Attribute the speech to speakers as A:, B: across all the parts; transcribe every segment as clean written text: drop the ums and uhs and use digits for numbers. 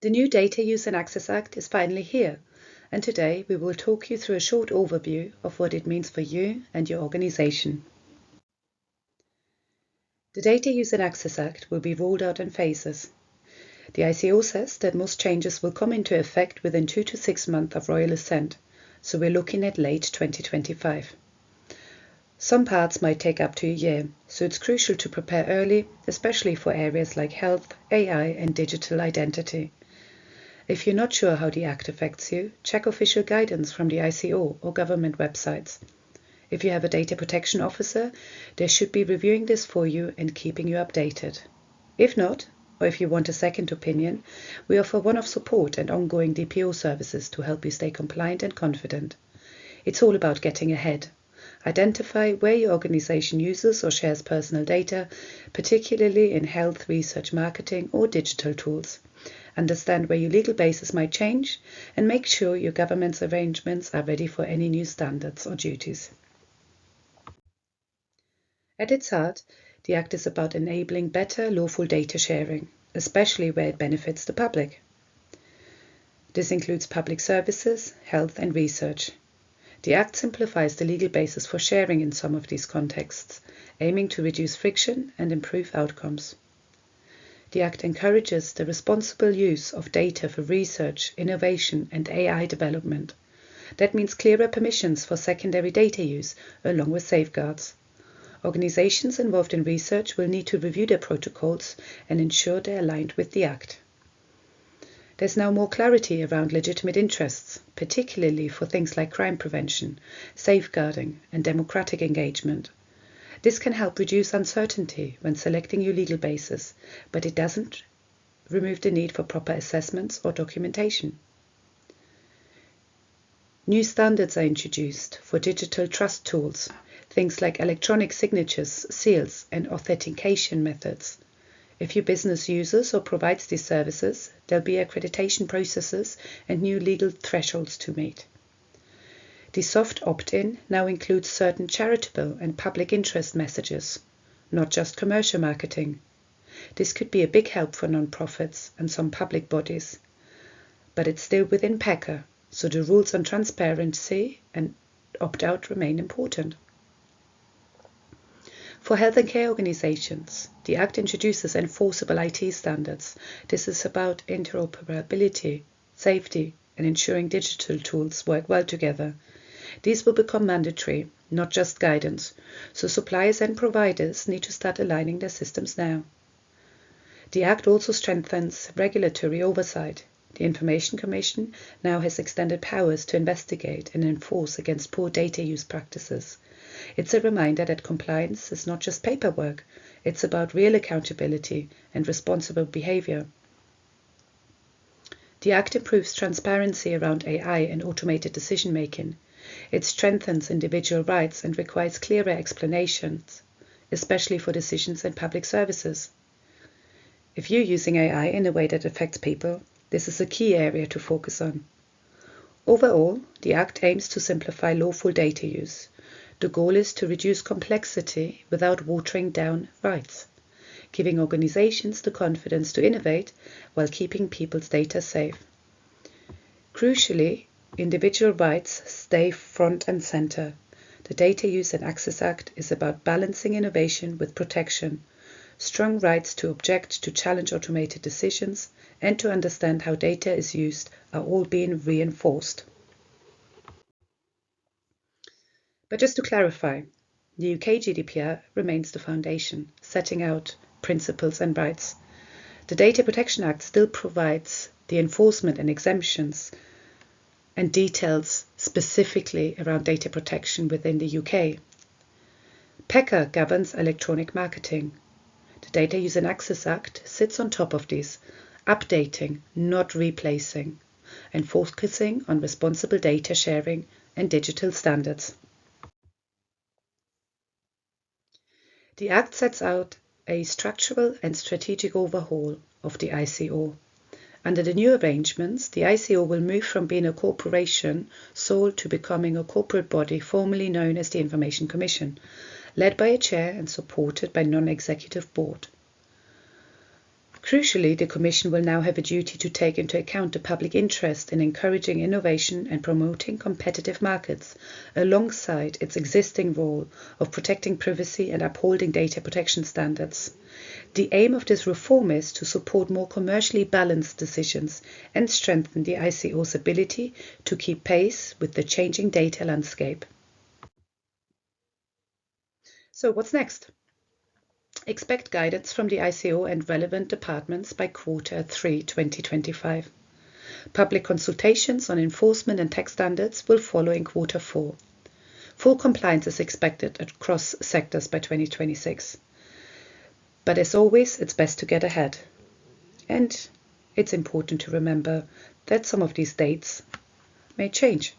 A: The new Data Use and Access Act is finally here, and today we will talk you through a short overview of what it means for you and your organization. The Data Use and Access Act will be rolled out in phases. The ICO says that most changes will come into effect within 2 to 6 months of royal assent, so we're looking at late 2025. Some parts might take up to a year, so it's crucial to prepare early, especially for areas like health, AI, and digital identity. If you're not sure how the Act affects you, check official guidance from the ICO or government websites. If you have a data protection officer, they should be reviewing this for you and keeping you updated. If not, or if you want a second opinion, we offer one-off support and ongoing DPO services to help you stay compliant and confident. It's all about getting ahead. Identify where your organization uses or shares personal data, particularly in health, research, marketing, or digital tools. Understand where your legal basis might change, and make sure your government's arrangements are ready for any new standards or duties. At its heart, the Act is about enabling better lawful data sharing, especially where it benefits the public. This includes public services, health, and research. The Act simplifies the legal basis for sharing in some of these contexts, aiming to reduce friction and improve outcomes. The Act encourages the responsible use of data for research, innovation, and AI development. That means clearer permissions for secondary data use, along with safeguards. Organizations involved in research will need to review their protocols and ensure they're aligned with the Act. There's now more clarity around legitimate interests, particularly for things like crime prevention, safeguarding, and democratic engagement. This can help reduce uncertainty when selecting your legal basis, but it doesn't remove the need for proper assessments or documentation. New standards are introduced for digital trust tools, things like electronic signatures, seals, and authentication methods. If your business uses or provides these services, there'll be accreditation processes and new legal thresholds to meet. The soft opt-in now includes certain charitable and public interest messages, not just commercial marketing. This could be a big help for non-profits and some public bodies, but it's still within PACA, so the rules on transparency and opt-out remain important. For health and care organizations, the Act introduces enforceable IT standards. This is about interoperability, safety, and ensuring digital tools work well together. These will become mandatory, not just guidance, so suppliers and providers need to start aligning their systems now. The Act also strengthens regulatory oversight. The Information Commission now has extended powers to investigate and enforce against poor data use practices. It's a reminder that compliance is not just paperwork, it's about real accountability and responsible behavior. The Act improves transparency around AI and automated decision-making. It strengthens individual rights and requires clearer explanations, especially for decisions in public services. If you're using AI in a way that affects people, this is a key area to focus on. Overall, the Act aims to simplify lawful data use. The goal is to reduce complexity without watering down rights, giving organizations the confidence to innovate while keeping people's data safe. Crucially, individual rights stay front and center. The Data Use and Access Act is about balancing innovation with protection, strong rights to object, to challenge automated decisions, and to understand how data is used are all being reinforced. But just to clarify, the UK GDPR remains the foundation, setting out principles and rights. The Data Protection Act still provides the enforcement and exemptions and details specifically around data protection within the UK. PACA governs electronic marketing. The Data Use and Access Act sits on top of these, updating, not replacing, and focusing on responsible data sharing and digital standards. The Act sets out a structural and strategic overhaul of the ICO. Under the new arrangements, the ICO will move from being a corporation sold to becoming a corporate body formerly known as the Information Commission, led by a chair and supported by a non-executive board. Crucially, the Commission will now have a duty to take into account the public interest in encouraging innovation and promoting competitive markets, alongside its existing role of protecting privacy and upholding data protection standards. The aim of this reform is to support more commercially balanced decisions and strengthen the ICO's ability to keep pace with the changing data landscape. So what's next? Expect guidance from the ICO and relevant departments by Q3 2025. Public consultations on enforcement and tax standards will follow in Q4. Full compliance is expected across sectors by 2026. But as always, it's best to get ahead. And it's important to remember that some of these dates may change.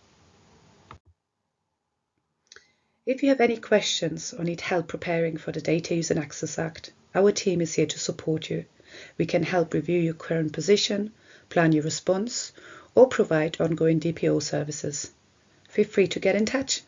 A: If you have any questions or need help preparing for the Data Use and Access Act, our team is here to support you. We can help review your current position, plan your response, or provide ongoing DPO services. Feel free to get in touch.